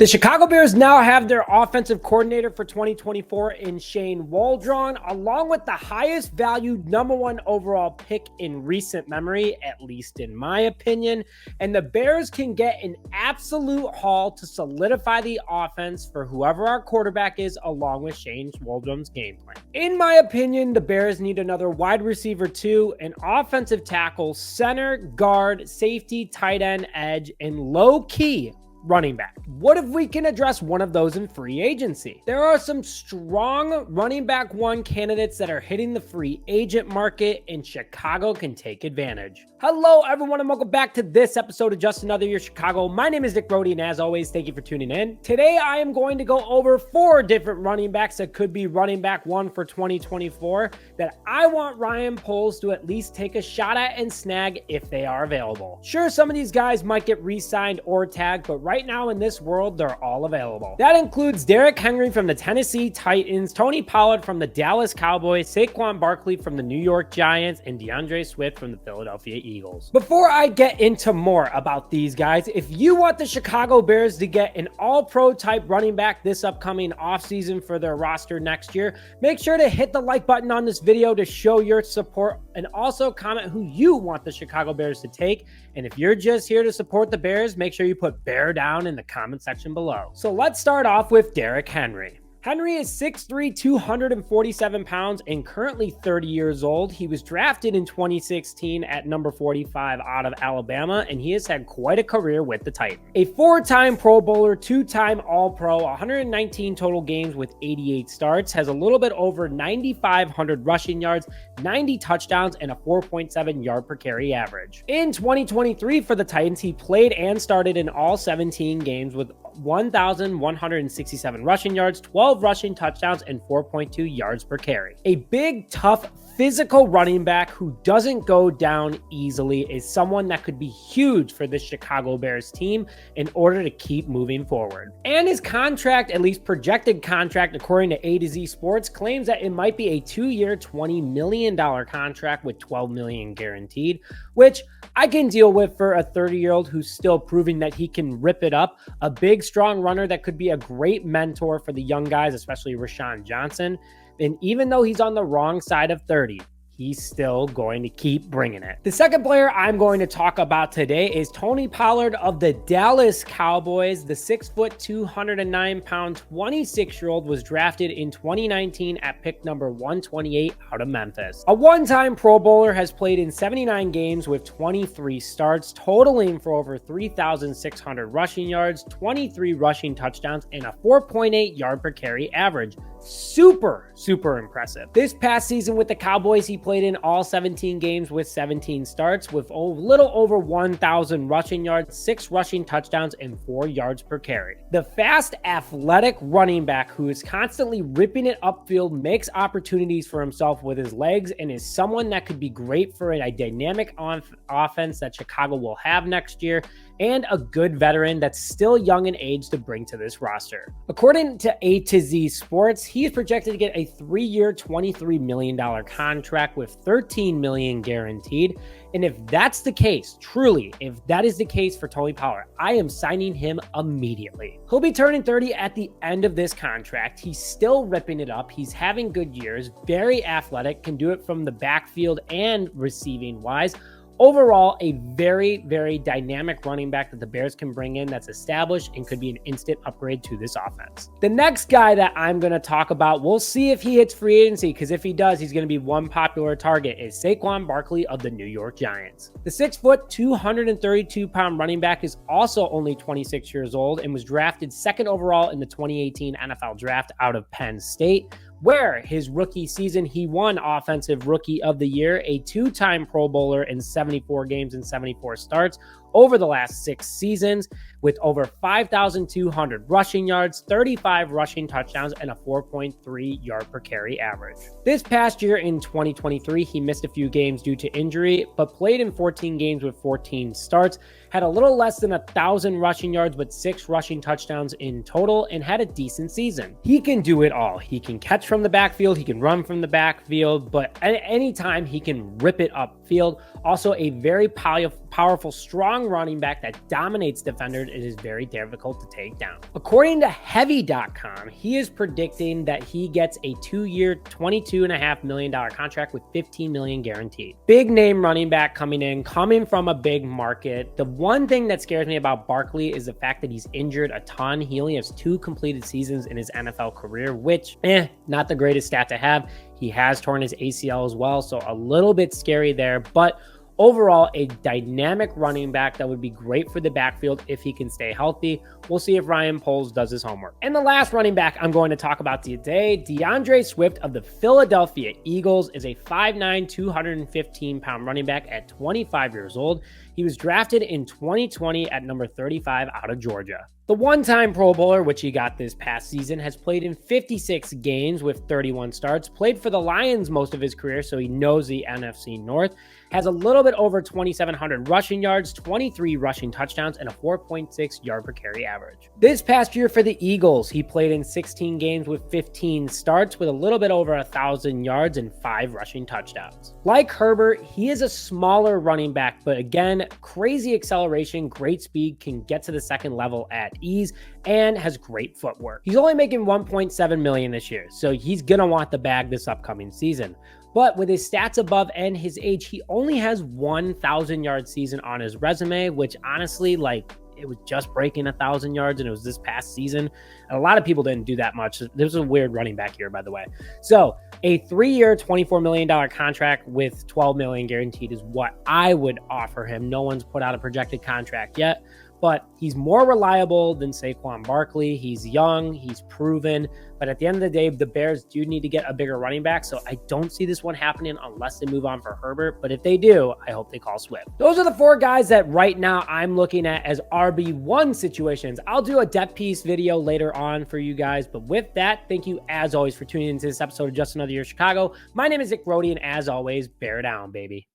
The Chicago Bears now have their offensive coordinator for 2024 in Shane Waldron, along with the highest valued #1 overall pick in recent memory, at least in my opinion. And the Bears can get an absolute haul to solidify the offense for whoever our quarterback is, along with Shane Waldron's game plan. In my opinion, the Bears need another wide receiver too, an offensive tackle, center, guard, safety, tight end, edge, and low-key running back. What if we can address one of those in free agency? There are some strong running back one candidates that are hitting the free agent market, and Chicago can take advantage. Hello everyone, and welcome back to this episode of Just Another Year Chicago. My name is Nick Brody, and as always, thank you for tuning in. Today I am going to go over 4 different running backs that could be running back one for 2024 that I want Ryan Poles to at least take a shot at and snag if they are available. Sure, some of these guys might get re-signed or tagged, but right now in this world, they're all available. That includes Derrick Henry from the Tennessee Titans, Tony Pollard from the Dallas Cowboys, Saquon Barkley from the New York Giants, and DeAndre Swift from the Philadelphia Eagles. Before I get into more about these guys, if you want the Chicago Bears to get an all-pro type running back this upcoming offseason for their roster next year, make sure to hit the like button on this video to show your support, and also comment who you want the Chicago Bears to take. And if you're just here to support the Bears, make sure you put bear down in the comment section below. So let's start off with Derrick Henry. Henry is 6'3", 247 pounds, and currently 30 years old. He was drafted in 2016 at number 45 out of Alabama, and he has had quite a career with the Titans. A 4-time Pro Bowler, 2-time All-Pro, 119 total games with 88 starts, has a little bit over 9,500 rushing yards, 90 touchdowns, and a 4.7 yard per carry average. In 2023 for the Titans, he played and started in all 17 games with 1,167 rushing yards, 12 rushing touchdowns, and 4.2 yards per carry. A big, tough, physical running back who doesn't go down easily is someone that could be huge for this Chicago Bears team in order to keep moving forward. And his contract, at least projected contract, according to A to Z Sports, claims that it might be a 2-year, $20 million contract with $12 million guaranteed, which I can deal with for a 30-year-old who's still proving that he can rip it up. A big, strong runner that could be a great mentor for the young guys, especially Rashawn Johnson. And even though he's on the wrong side of 30, he's still going to keep bringing it. The second player I'm going to talk about today is Tony Pollard of the Dallas Cowboys. The 6', 209 pound, 26-year-old was drafted in 2019 at pick number 128 out of Memphis. A 1-time Pro Bowler, has played in 79 games with 23 starts, totaling for over 3,600 rushing yards, 23 rushing touchdowns, and a 4.8 yard per carry average. Super impressive. This past season with the Cowboys, he played in all 17 games with 17 starts with a little over 1,000 rushing yards, 6 rushing touchdowns, and 4 yards per carry. The fast, athletic running back who is constantly ripping it upfield, makes opportunities for himself with his legs, and is someone that could be great for a dynamic offense that Chicago will have next year, and a good veteran that's still young in age to bring to this roster. According to A to Z Sports, he is projected to get a 3-year, $23 million contract with $13 million guaranteed. And if that's the case, truly, if that is the case for Tony Pollard, I am signing him immediately. He'll be turning 30 at the end of this contract. He's still ripping it up. He's having good years, very athletic, can do it from the backfield and receiving wise. Overall, a very, very dynamic running back that the Bears can bring in that's established and could be an instant upgrade to this offense. The next guy that I'm going to talk about, we'll see if he hits free agency, because if he does, he's going to be one popular target, is Saquon Barkley of the New York Giants. The 6', 232 pound running back is also only 26 years old and was drafted 2nd overall in the 2018 NFL Draft out of Penn State, where his rookie season, he won Offensive Rookie of the Year, a 2-time Pro Bowler in 74 games and 74 starts over the last 6 seasons, with over 5,200 rushing yards, 35 rushing touchdowns, and a 4.3 yard per carry average. This past year in 2023, he missed a few games due to injury, but played in 14 games with 14 starts, had a little less than 1,000 rushing yards, but 6 rushing touchdowns in total, and had a decent season. He can do it all. He can catch from the backfield, he can run from the backfield, but at any time he can rip it upfield. Also a very powerful, strong running back that dominates defenders. It is very difficult to take down. According to Heavy.com, he is predicting that he gets a 2-year, $22.5 million contract with $15 million guaranteed. Big name running back coming from a big market. The one thing that scares me about Barkley is the fact that he's injured a ton. He only has 2 completed seasons in his NFL career, which, not the greatest stat to have. He has torn his ACL as well, so a little bit scary there, but overall, a dynamic running back that would be great for the backfield if he can stay healthy. We'll see if Ryan Poles does his homework. And the last running back I'm going to talk about today, DeAndre Swift of the Philadelphia Eagles, is a 5'9", 215-pound running back at 25 years old. He was drafted in 2020 at number 35 out of Georgia. The one-time Pro Bowler, which he got this past season, has played in 56 games with 31 starts, played for the Lions most of his career, so he knows the NFC North, has a little bit over 2,700 rushing yards, 23 rushing touchdowns, and a 4.6 yard per carry average. This past year for the Eagles, he played in 16 games with 15 starts with a little bit over 1,000 yards and 5 rushing touchdowns. Like Herbert, he is a smaller running back, but again, crazy acceleration, great speed, can get to the second level at ease, and has great footwork. He's only making $1.7 million this year, so he's gonna want the bag this upcoming season. But with his stats above and his age, he only has 1,000-yard season on his resume, which honestly, it was just breaking 1,000 yards, and it was this past season. And a lot of people didn't do that much. This was a weird running back here, by the way. So a 3-year, $24 million contract with $12 million guaranteed is what I would offer him. No one's put out a projected contract yet, but he's more reliable than Saquon Barkley. He's young, he's proven, but at the end of the day, the Bears do need to get a bigger running back, so I don't see this one happening unless they move on for Herbert, but if they do, I hope they call Swift. Those are the 4 guys that right now I'm looking at as RB1 situations. I'll do a depth piece video later on for you guys, but with that, thank you as always for tuning into this episode of Just Another Year Chicago. My name is Nick Brody, and as always, bear down, baby.